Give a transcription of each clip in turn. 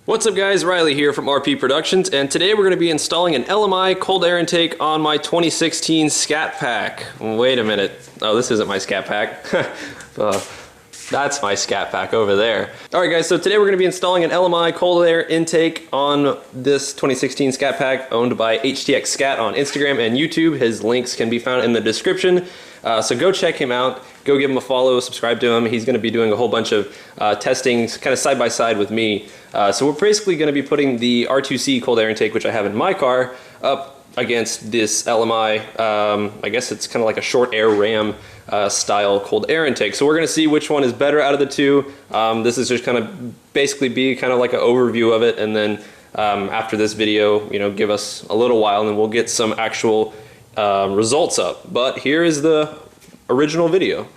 What's up guys, Riley here from RP Productions, and today we're going to be installing an LMI cold air intake on my 2016 Scat Pack. Wait a minute, oh this isn't my Scat Pack. That's my Scat Pack over there. Alright guys, so today we're going to be installing an LMI cold air intake on this 2016 Scat Pack owned by HTX Scat on Instagram and YouTube. His links can be found in the description. So go check him out, go give him a follow, subscribe to him. He's going to be doing a whole bunch of testing kind of side by side with me. So we're basically going to be putting the R2C cold air intake, which I have in my car, up against this LMI. I guess it's kind of like a short air ram style cold air intake. So we're going to see which one is better out of the two. This is just kind of basically be kind of like an overview of it, and then after this video, you know, give us a little while and then we'll get some actual results up. But here is the original video.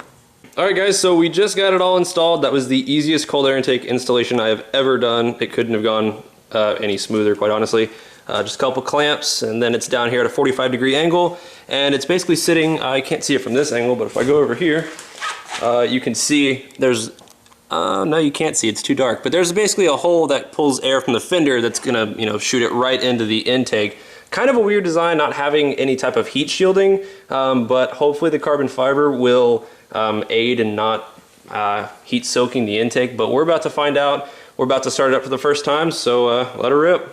Alright guys, so we just got it all installed. That was the easiest cold air intake installation I have ever done. It couldn't have gone any smoother, quite honestly. Just a couple clamps, and then it's down here at a 45-degree angle, and it's basically sitting, I can't see it from this angle, but if I go over here, you can see there's, no you can't see, it's too dark, but there's basically a hole that pulls air from the fender that's gonna, you know, shoot it right into the intake. Kind of a weird design, not having any type of heat shielding, but hopefully the carbon fiber will aid in not heat soaking the intake, but we're about to find out. We're about to start it up for the first time, so let her rip.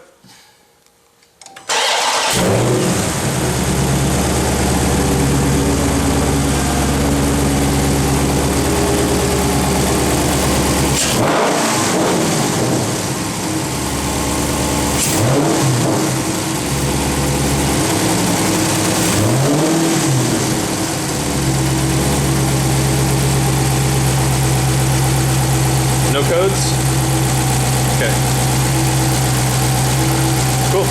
No codes? Okay. Cool.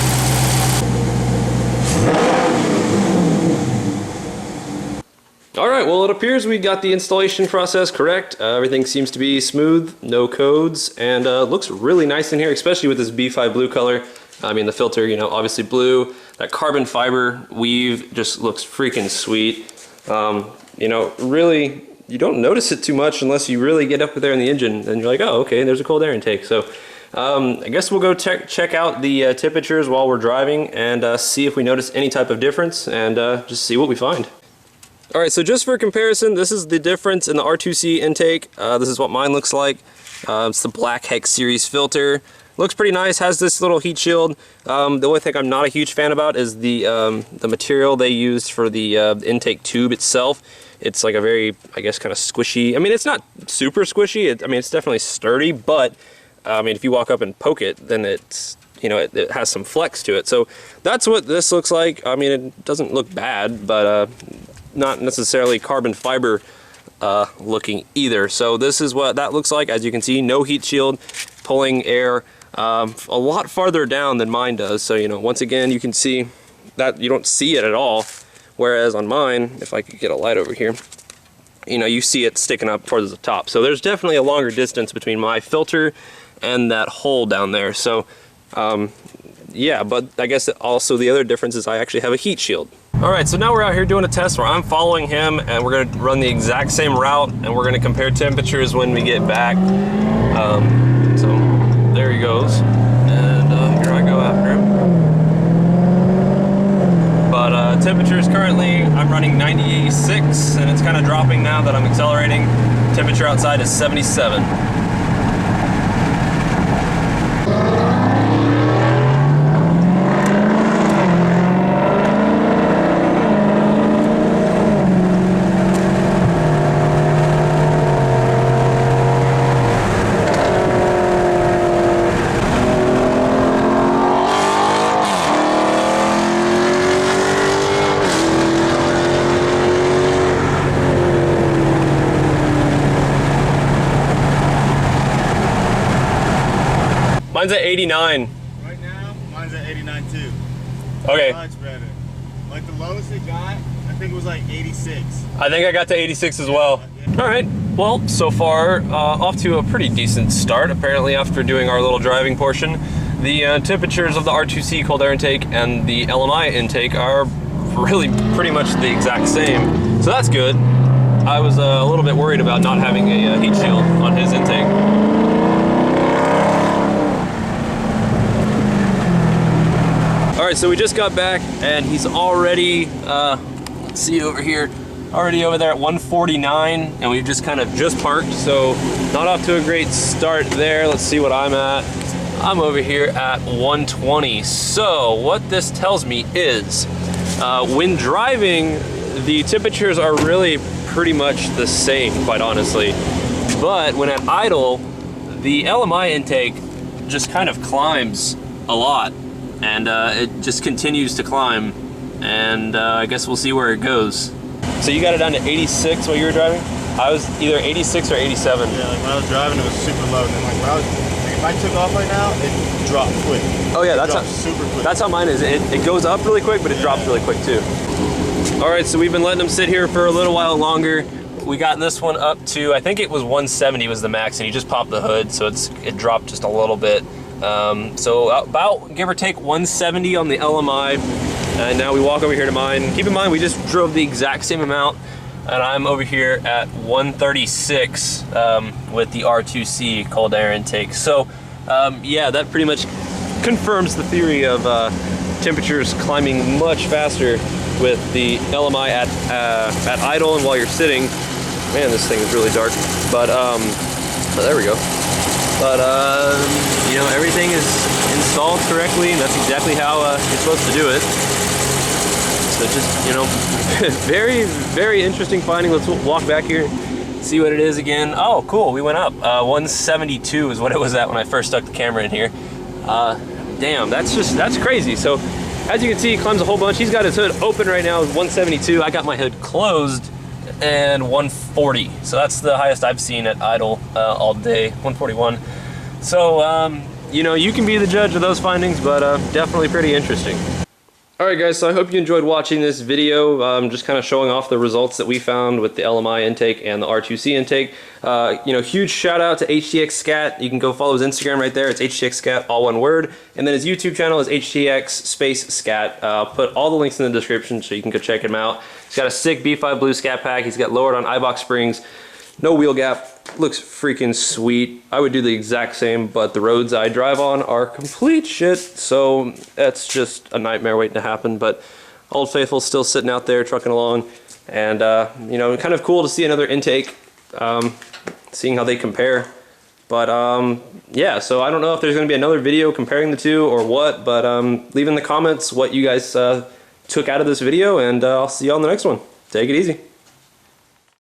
Alright, well it appears we got the installation process correct. Everything seems to be smooth, no codes, and looks really nice in here, especially with this B5 blue color. I mean the filter, you know, obviously blue. That carbon fiber weave just looks freaking sweet. You know, really, you don't notice it too much unless you really get up there in the engine and you're like, oh, okay, there's a cold air intake. So I guess we'll go check out the temperatures while we're driving and see if we notice any type of difference, and just see what we find. Alright, so just for comparison, this is the difference in the R2C intake. This is what mine looks like. It's the Black Hex series filter. Looks pretty nice, has this little heat shield. The only thing I'm not a huge fan about is the material they used for the intake tube itself. It's like a very, I guess, kind of squishy. I mean, it's not super squishy. I mean, it's definitely sturdy, but I mean, if you walk up and poke it, then it's, you know, it has some flex to it. So that's what this looks like. I mean, it doesn't look bad, but not necessarily carbon fiber looking either. So this is what that looks like. As you can see, no heat shield, pulling air a lot farther down than mine does. So, you know, once again, you can see that you don't see it at all. Whereas on mine, if I could get a light over here, you know, you see it sticking up towards the top. So there's definitely a longer distance between my filter and that hole down there. So yeah, but I guess also the other difference is I actually have a heat shield. Alright, so now we're out here doing a test where I'm following him, and we're going to run the exact same route, and we're going to compare temperatures when we get back. So there he goes, and here I go after him. But temperatures currently, I'm running 96, and it's kind of dropping now that I'm accelerating. Temperature outside is 77. Mine's at 89. Right now, mine's at 89 too. Okay. Much better. Like the lowest it got, I think it was like 86. I think I got to 86 as well. Yeah. All right. Well, so far, off to a pretty decent start. Apparently, after doing our little driving portion, the temperatures of the R2C cold air intake and the LMI intake are really pretty much the exact same. So that's good. I was a little bit worried about not having a heat shield on his intake. Alright, so we just got back and he's already, let's see over here, already over there at 149, and we've just kind of just parked, so not off to a great start there. Let's see what I'm at. I'm over here at 120. So what this tells me is when driving, the temperatures are really pretty much the same, quite honestly. But when at idle, the LMI intake just kind of climbs a lot, and it just continues to climb, and I guess we'll see where it goes. So you got it down to 86 while you were driving? I was either 86 or 87. Yeah, like when I was driving, it was super low, and then like when I was, like if I took off right now, it dropped quick. Oh yeah, that's how, super quick. That's how mine is. It goes up really quick, but it drops really quick too. All right, so we've been letting them sit here for a little while longer. We got this one up to, I think it was 170 was the max, and you just popped the hood, so it dropped just a little bit. So about, give or take, 170 on the LMI. And now we walk over here to mine. Keep in mind, we just drove the exact same amount, and I'm over here at 136 with the R2C cold air intake. So yeah, that pretty much confirms the theory of temperatures climbing much faster with the LMI at idle and while you're sitting. Man, this thing is really dark, but oh, there we go. But you know, everything is installed correctly, and that's exactly how you're supposed to do it. So just, you know, very, very interesting finding. Let's walk back here, see what it is again. Oh, cool, we went up. 172 is what it was at when I first stuck the camera in here. Damn, that's crazy. So as you can see, he climbs a whole bunch. He's got his hood open right now with 172. I got my hood closed and 140. So that's the highest I've seen at idle all day, 141. So, you know, you can be the judge of those findings, but definitely pretty interesting. Alright guys, so I hope you enjoyed watching this video, just kind of showing off the results that we found with the LMI intake and the R2C intake. You know, huge shout out to HTX Scat. You can go follow his Instagram right there. It's HTX Scat, all one word. And then his YouTube channel is HTX space Scat. I'll put all the links in the description so you can go check him out. He's got a sick B5 Blue Scat pack. He's got lowered on iBox springs. No wheel gap. Looks freaking sweet. I would do the exact same, but the roads I drive on are complete shit, so that's just a nightmare waiting to happen. But Old Faithful's still sitting out there trucking along, and you know, kind of cool to see another intake, seeing how they compare. But yeah, so I don't know if there's going to be another video comparing the two or what, but leave in the comments what you guys took out of this video, and I'll see you on the next one. Take it easy.